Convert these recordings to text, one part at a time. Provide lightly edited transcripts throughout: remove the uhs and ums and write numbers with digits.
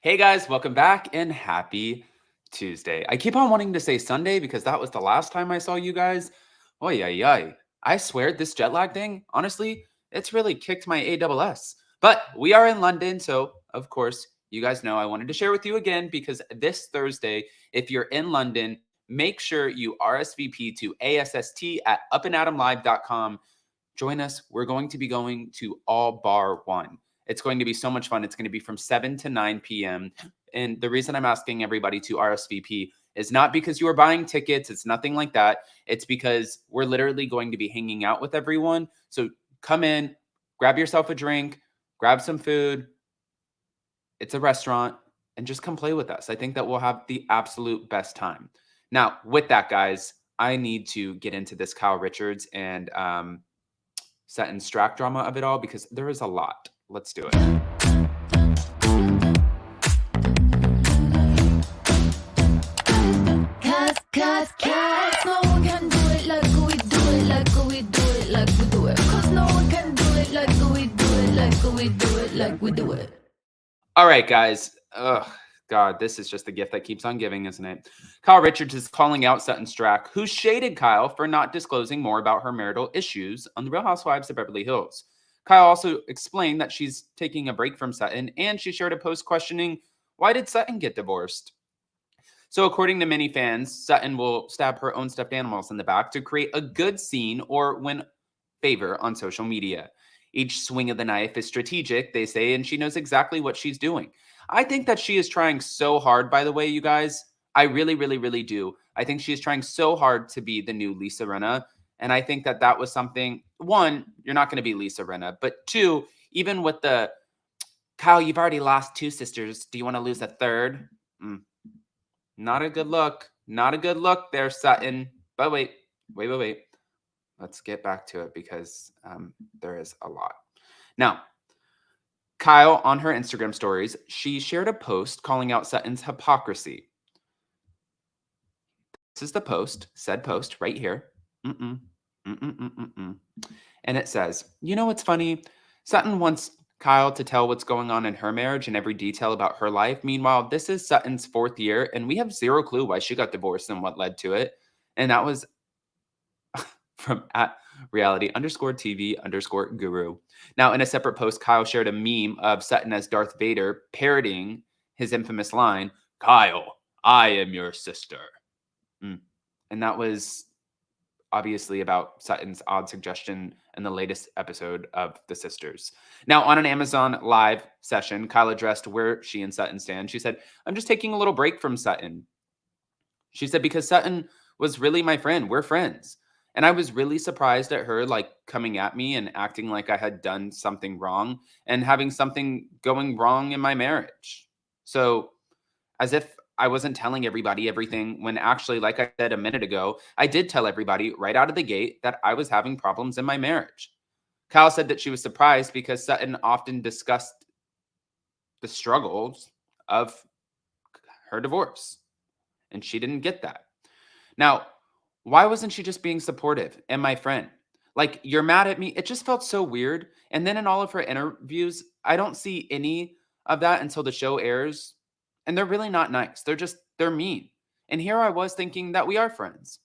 Hey guys, welcome back and happy Tuesday. I keep on wanting to say Sunday because that was the last time I saw you guys. Oy, ay, ay. I swear this jet lag thing, honestly, it's really kicked my ASS. But we are in London, so of course, you guys know I wanted to share with you again because this Thursday, if you're in London, make sure you RSVP to ASST at upandadamlive.com. Join us. We're going to be going to All Bar One. It's going to be so much fun. It's going to be from 7 to 9 p.m. And the reason I'm asking everybody to RSVP is not because you are buying tickets. It's nothing like that. It's because we're literally going to be hanging out with everyone. So come in, grab yourself a drink, grab some food. It's a restaurant and just come play with us. I think that we'll have the absolute best time. Now, with that, guys, I need to get into this Kyle Richards and Sutton Strack drama of it all because there is a lot. Let's do it. Cause no one can do it like we do it, like we do it, like we do it. Cause no one can do it like we do it, like we do it, like we do it. All right, guys. Ugh, God, this is just the gift that keeps on giving, isn't it? Kyle Richards is calling out Sutton Strack, who shaded Kyle for not disclosing more about her marital issues on The Real Housewives of Beverly Hills. Kyle also explained that she's taking a break from Sutton, and she shared a post questioning, why did Sutton get divorced? So, according to many fans, Sutton will stab her own stuffed animals in the back to create a good scene or win favor on social media. Each swing of the knife is strategic, they say, and she knows exactly what she's doing. I think that she is trying so hard, by the way, you guys. I really, really, really do. I think she is trying so hard to be the new Lisa Rinna. And I think that that was something, one, you're not going to be Lisa Rinna, but two, even with the Kyle, you've already lost two sisters. Do you want to lose a third? Not a good look. Not a good look there, Sutton. But wait. Let's get back to it because there is a lot. Now, Kyle, on her Instagram stories, she shared a post calling out Sutton's hypocrisy. This is the post, said post right here. And it says, you know what's funny? Sutton wants Kyle to tell what's going on in her marriage and every detail about her life. Meanwhile, this is Sutton's 4th year, and we have zero clue why she got divorced and what led to it. And that was from at reality_TV_guru. Now, in a separate post, Kyle shared a meme of Sutton as Darth Vader parodying his infamous line, Kyle, I am your sister. And that was obviously about Sutton's odd suggestion in the latest episode of The Sisters. Now, on an Amazon Live session, Kyle addressed where she and Sutton stand. She said, I'm just taking a little break from Sutton. She said, because Sutton was really my friend. We're friends. And I was really surprised at her like coming at me and acting like I had done something wrong and having something going wrong in my marriage. So as if I wasn't telling everybody everything when actually, like I said a minute ago, I did tell everybody right out of the gate that I was having problems in my marriage. Kyle said that she was surprised because Sutton often discussed the struggles of her divorce, and she didn't get that. Now, why wasn't she just being supportive and my friend? Like, you're mad at me. It just felt so weird. And then in all of her interviews, I don't see any of that until the show airs. And they're really not nice. They're mean. And here I was thinking that we are friends.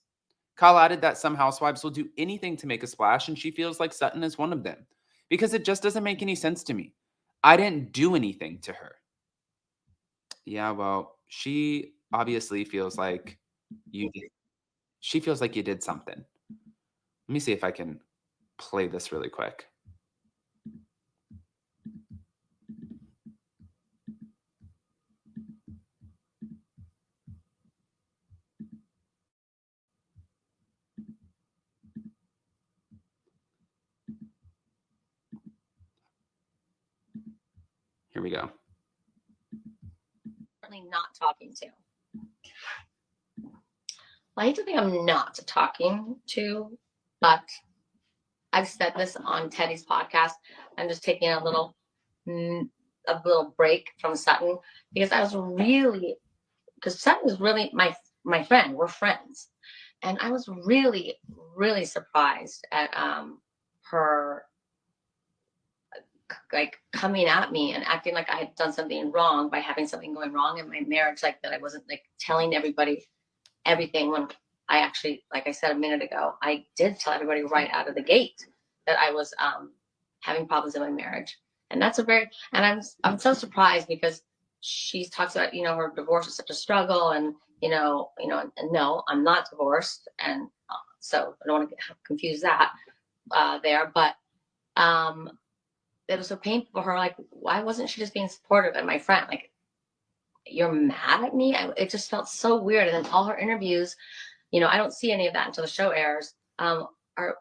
Kyle added that some housewives will do anything to make a splash, and she feels like Sutton is one of them because it just doesn't make any sense to me. I didn't do anything to her. Yeah, well, she obviously feels like you did. She feels like you did something. Let me see if I can play this really quick. Here we go. Certainly not talking to. I hate to think I'm not talking to, but I've said this on Teddy's podcast. I'm just taking a little break from Sutton because I was really, because Sutton is really my friend. We're friends, and I was really, really surprised at her like coming at me and acting like I had done something wrong by having something going wrong in my marriage, like that I wasn't like telling everybody everything, when I actually, like I said a minute ago, I did tell everybody right out of the gate that I was having problems in my marriage. And that's and I'm so surprised, because she talks about, her divorce is such a struggle, and and no, I'm not divorced, and so I don't want to confuse that there, but it was so painful for her. Like, why wasn't she just being supportive? And my friend, like, you're mad at me? It just felt so weird. And then all her interviews, I don't see any of that until the show airs, are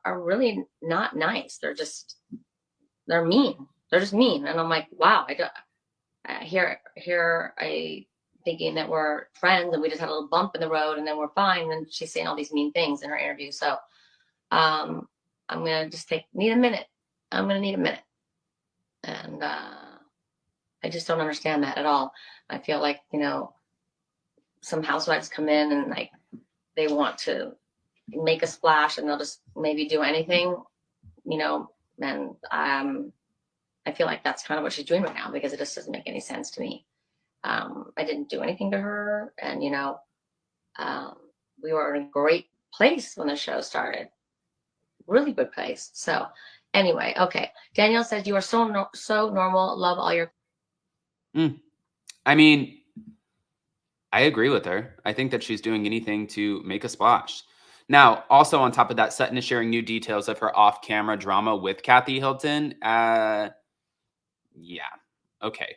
really not nice. They're mean. They're just mean. And I'm like, wow, here I thinking that we're friends and we just had a little bump in the road and then we're fine. And she's saying all these mean things in her interview. So I'm gonna just need a minute. I'm gonna need a minute. And I just don't understand that at all. I feel like, some housewives come in and like they want to make a splash and they'll just maybe do anything, and I feel like that's kind of what she's doing right now, because it just doesn't make any sense to me. I didn't do anything to her, and we were in a great place when the show started. Really good place. So anyway, okay. Danielle says, you are so normal. Love all your. I mean, I agree with her. I think that she's doing anything to make a splash. Now, also on top of that, Sutton is sharing new details of her off-camera drama with Kathy Hilton. Yeah. Okay.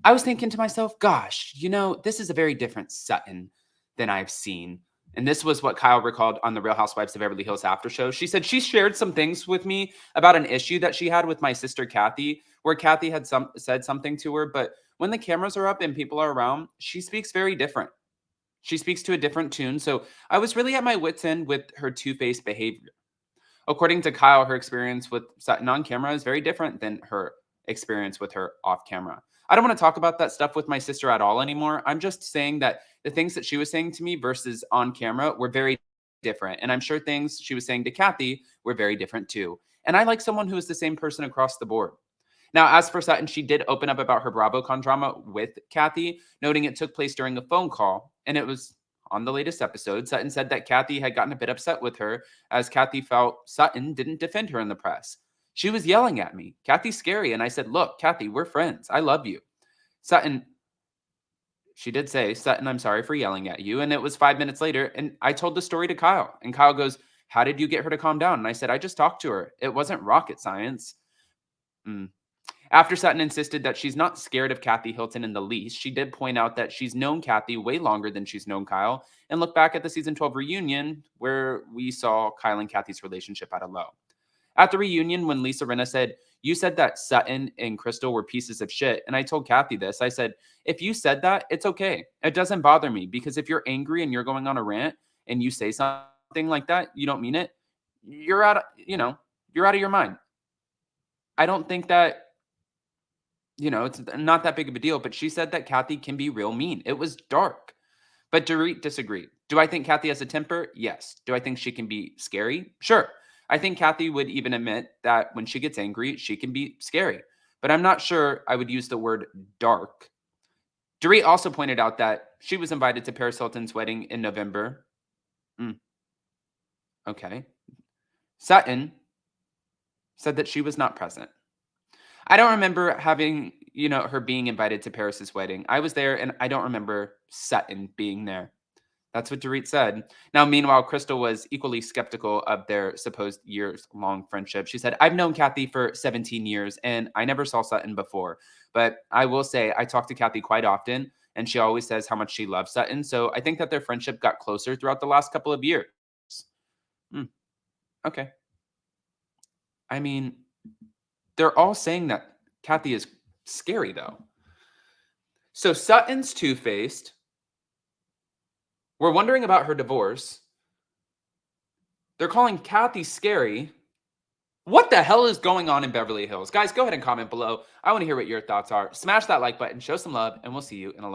I was thinking to myself, gosh, this is a very different Sutton than I've seen. And this was what Kyle recalled on the Real Housewives of Beverly Hills after show. She said she shared some things with me about an issue that she had with my sister Kathy, where Kathy had said something to her. But when the cameras are up and people are around, she speaks very different. She speaks to a different tune. So I was really at my wit's end with her two-faced behavior. According to Kyle, her experience with Sutton on camera is very different than her experience with her off camera. I don't want to talk about that stuff with my sister at all anymore. I'm just saying that the things that she was saying to me versus on camera were very different. And I'm sure things she was saying to Kathy were very different too. And I like someone who is the same person across the board. Now, as for Sutton, she did open up about her BravoCon drama with Kathy, noting it took place during a phone call, and it was on the latest episode. Sutton said that Kathy had gotten a bit upset with her, as Kathy felt Sutton didn't defend her in the press. She was yelling at me. Kathy's scary. And I said, look, Kathy, we're friends. I love you. Sutton, she did say, Sutton, I'm sorry for yelling at you. And it was 5 minutes later. And I told the story to Kyle. And Kyle goes, how did you get her to calm down? And I said, I just talked to her. It wasn't rocket science. After Sutton insisted that she's not scared of Kathy Hilton in the least, she did point out that she's known Kathy way longer than she's known Kyle, and look back at the season 12 reunion where we saw Kyle and Kathy's relationship at a low. At the reunion, when Lisa Rinna said, you said that Sutton and Crystal were pieces of shit, and I told Kathy this, I said, if you said that, it's okay. It doesn't bother me, because if you're angry and you're going on a rant and you say something like that, you don't mean it, you're out of your mind. I don't think that, it's not that big of a deal, but she said that Kathy can be real mean. It was dark. But Dorit disagreed. Do I think Kathy has a temper? Yes. Do I think she can be scary? Sure. I think Kathy would even admit that when she gets angry, she can be scary. But I'm not sure I would use the word dark. Dorit also pointed out that she was invited to Paris Hilton's wedding in November. Okay. Sutton said that she was not present. I don't remember having, her being invited to Paris's wedding. I was there, and I don't remember Sutton being there. That's what Dorit said. Now, meanwhile, Crystal was equally skeptical of their supposed years-long friendship. She said, I've known Kathy for 17 years, and I never saw Sutton before. But I will say I talk to Kathy quite often, and she always says how much she loves Sutton. So I think that their friendship got closer throughout the last couple of years. Okay. I mean, they're all saying that Kathy is scary, though. So Sutton's two-faced. We're wondering about her divorce. They're calling Kathy scary. What the hell is going on in Beverly Hills? Guys, go ahead and comment below. I want to hear what your thoughts are. Smash that like button, show some love, and we'll see you in a